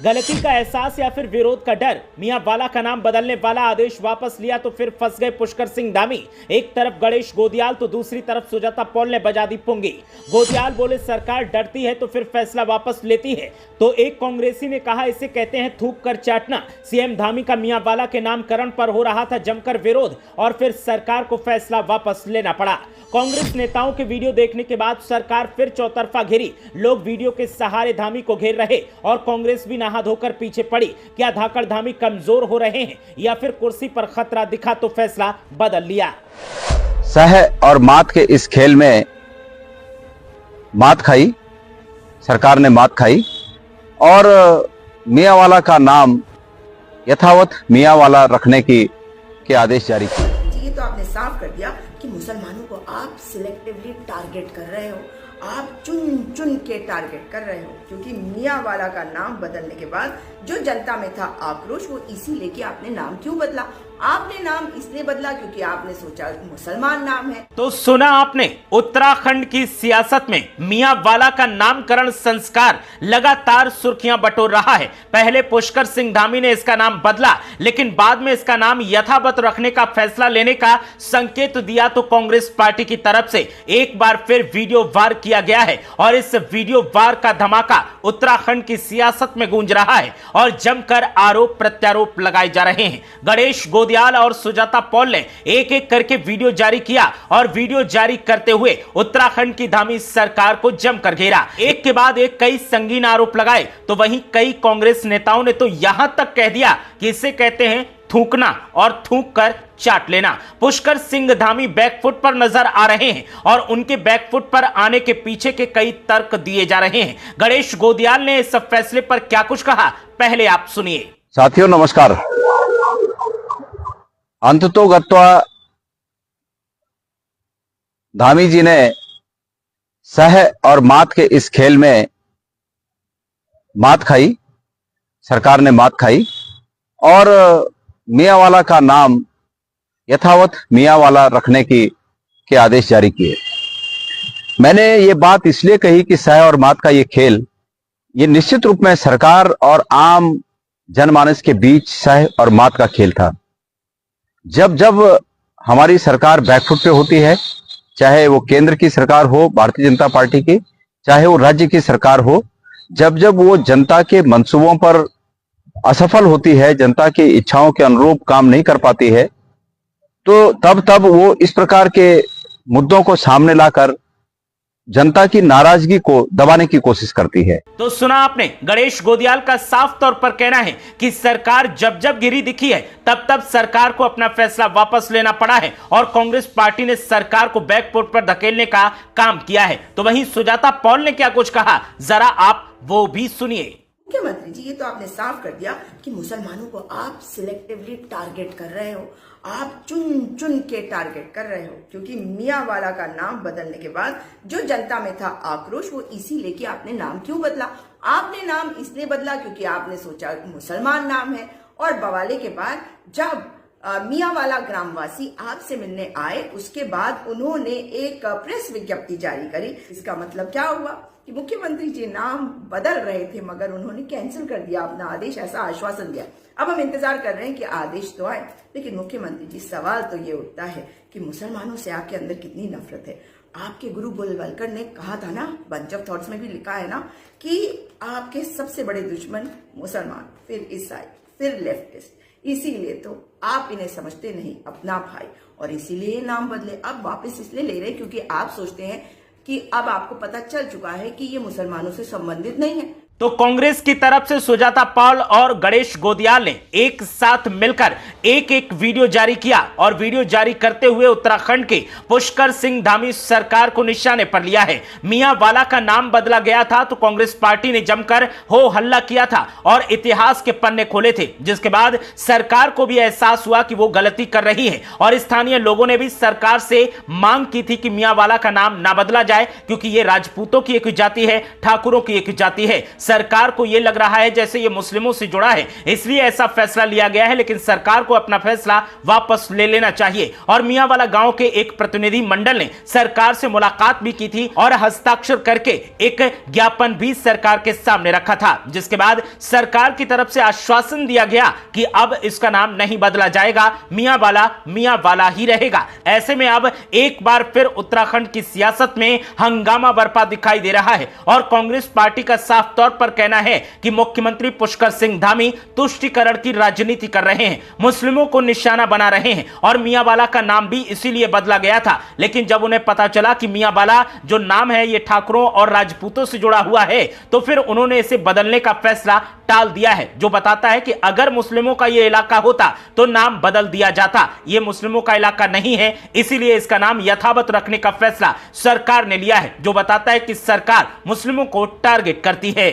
गलती का एहसास या फिर विरोध का डर, मियां वाला का नाम बदलने वाला आदेश वापस लिया तो फिर फंस गए पुष्कर सिंह धामी। एक तरफ गणेश गोदियाल तो दूसरी तरफ सुजाता पॉल ने बजा दी पुंगी। गोदियाल बोले सरकार डरती है तो फिर फैसला वापस लेती है, तो एक कांग्रेसी ने कहा इसे कहते हैं थूक कर चाटना। सीएम धामी का मियां वाला के नामकरण पर हो रहा था जमकर विरोध और फिर सरकार को फैसला वापस लेना पड़ा। कांग्रेस नेताओं के वीडियो देखने के बाद सरकार फिर चौतरफा घिरी। लोग वीडियो के सहारे धामी को घेर रहे और कांग्रेस भी नहा धोकर पीछे पड़ी। क्या धाकड़ धामी कमजोर हो रहे हैं या फिर कुर्सी पर खतरा दिखा तो फैसला बदल लिया। सह और मात के इस खेल में मात खाई, सरकार ने मात खाई और मियां वाला का नाम यथावत मियां वाला रखने के आदेश जारी किए। ये तो आपने साफ कर दिया कि मुसलमानों को आप सिलेक्टिवली टारगेट कर रहे हो, आप चुन चुन के टारगेट कर रहे हो, क्योंकि मियां वाला का नाम बदलने के बाद जो जनता में था आक्रोश, वो इसीलिए कि आपने नाम क्यों बदला। आपने नाम इसलिए बदला क्योंकि आपने सोचा मुसलमान नाम है। तो सुना आपने, उत्तराखंड की सियासत में मियां वाला का नामकरण संस्कार लगातार सुर्खियां बटोर रहा है। पहले पुष्कर सिंह धामी ने इसका नाम बदला, लेकिन बाद में इसका नाम यथावत रखने का फैसला लेने का संकेत दिया तो कांग्रेस पार्टी की तरफ से एक बार फिर वीडियो वार किया गया है और इस वीडियो वार का धमाका उत्तराखंड की सियासत में गूंज रहा है और जमकर आरोप प्रत्यारोप लगाए जा रहे हैं। गणेश गोदियाल और सुजाता पॉल ने एक एक करके वीडियो जारी किया और वीडियो जारी करते हुए उत्तराखंड की धामी सरकार को जमकर घेरा। एक के बाद एक कई संगीन आरोप लगाए तो वहीं कई कांग्रेस नेताओं ने तो यहां तक कह दिया कि इसे कहते हैं थूकना और थूक कर चाट लेना। पुष्कर सिंह धामी बैकफुट पर नजर आ रहे हैं और उनके बैकफुट पर आने के पीछे के कई तर्क दिए जा रहे हैं। गणेश गोदियाल ने इस फैसले पर क्या कुछ कहा, पहले आप सुनिए। साथियों नमस्कार। अंततोगत्वा धामी जी ने सह और मात के इस खेल में मात खाई, सरकार ने मात खाई और मियां वाला का नाम यथावत मियां वाला रखने के आदेश जारी किए। मैंने ये बात इसलिए कही कि सह और मात का ये खेल, ये निश्चित रूप में सरकार और आम जनमानस के बीच सह और मात का खेल था। जब जब हमारी सरकार बैकफुट पे होती है, चाहे वो केंद्र की सरकार हो भारतीय जनता पार्टी की, चाहे वो राज्य की सरकार हो, जब जब वो जनता के मंसूबों पर असफल होती है, जनता की इच्छाओं के अनुरूप काम नहीं कर पाती है, तो तब वो इस प्रकार के मुद्दों को सामने लाकर जनता की नाराजगी को दबाने की कोशिश करती है। तो सुना आपने, गणेश गोदियाल का साफ तौर पर कहना है कि सरकार जब जब गिरी दिखी है तब सरकार को अपना फैसला वापस लेना पड़ा है और कांग्रेस पार्टी ने सरकार को बैकफुट पर धकेलने का काम किया है। तो वहीं सुजाता पॉल ने क्या कुछ कहा, जरा आप वो भी सुनिए। मुख्यमंत्री जी, ये तो आपने साफ कर दिया कि मुसलमानों को आप सिलेक्टिवली टारगेट कर रहे हो, आप चुन चुन के टारगेट कर रहे हो, क्योंकि मियां वाला का नाम बदलने के बाद जो जनता में था आक्रोश, वो इसीलिए कि आपने नाम क्यों बदला। आपने नाम इसलिए बदला क्योंकि आपने सोचा मुसलमान नाम है। और बवाले के बाद जब मियां वाला ग्रामवासी आपसे मिलने आए, उसके बाद उन्होंने एक प्रेस विज्ञप्ति जारी करी। इसका मतलब क्या हुआ कि मुख्यमंत्री जी नाम बदल रहे थे मगर उन्होंने कैंसिल कर दिया अपना आदेश, ऐसा आश्वासन दिया। अब हम इंतजार कर रहे हैं कि आदेश तो आए। लेकिन मुख्यमंत्री जी, सवाल तो ये उठता है कि मुसलमानों से आपके अंदर कितनी नफरत है। आपके गुरु बुलवलकर ने कहा था ना, बंच ऑफ थॉट्स में भी लिखा है ना, कि आपके सबसे बड़े दुश्मन मुसलमान, फिर ईसाई, फिर लेफ्टिस्ट। इसीलिए तो आप इन्हें समझते नहीं अपना भाई, और इसीलिए नाम बदले। अब वापस इसलिए ले रहे क्योंकि आप सोचते हैं कि अब आपको पता चल चुका है कि ये मुसलमानों से संबंधित नहीं है। तो कांग्रेस की तरफ से सुजाता पॉल और गणेश गोदियाल ने एक साथ मिलकर एक एक वीडियो जारी किया और वीडियो जारी करते हुए उत्तराखंड के पुष्कर सिंह धामी सरकार को निशाने पर लिया है। मियां वाला का नाम बदला गया था तो कांग्रेस पार्टी ने जमकर हो हल्ला किया था और इतिहास के पन्ने खोले थे, जिसके बाद सरकार को भी एहसास हुआ कि वो गलती कर रही है और स्थानीय लोगों ने भी सरकार से मांग की थी कि मियां वाला का नाम ना बदला जाए, क्योंकि ये राजपूतों की एक जाति है, ठाकुरों की एक जाति है। सरकार को यह लग रहा है जैसे ये मुस्लिमों से जुड़ा है, इसलिए ऐसा फैसला लिया गया है। लेकिन सरकार को अपना फैसला वापस ले लेना चाहिए। और मियांवाला गांव के एक प्रतिनिधि मंडल ने सरकार से मुलाकात भी की थी और हस्ताक्षर करके एक ज्ञापन भी सरकार के सामने रखा था, जिसके बाद सरकार की तरफ से आश्वासन दिया गया कि अब इसका नाम नहीं बदला जाएगा, मियांवाला ही रहेगा। ऐसे में अब एक बार फिर उत्तराखंड की सियासत में हंगामा बरपा दिखाई दे रहा है और कांग्रेस पार्टी का साफ तौर पर कहना है कि मुख्यमंत्री पुष्कर सिंह धामी तुष्टीकरण की राजनीति कर रहे हैं, मुस्लिमों को निशाना बना रहे हैं और मियांवाला का नाम भी इसीलिए बदला गया था। लेकिन जब उन्हें पता चला कि मियांवाला जो नाम है ये ठाकुरों और राजपूतों से जुड़ा हुआ है, तो फिर उन्होंने इसे बदलने का फैसला टाल दिया है, जो बताता है कि अगर मुस्लिमों का यह इलाका होता तो नाम बदल दिया जाता। यह मुस्लिमों का इलाका नहीं है, इसीलिए इसका नाम यथावत रखने का फैसला सरकार ने लिया है, जो बताता है कि सरकार मुस्लिमों को टारगेट करती है।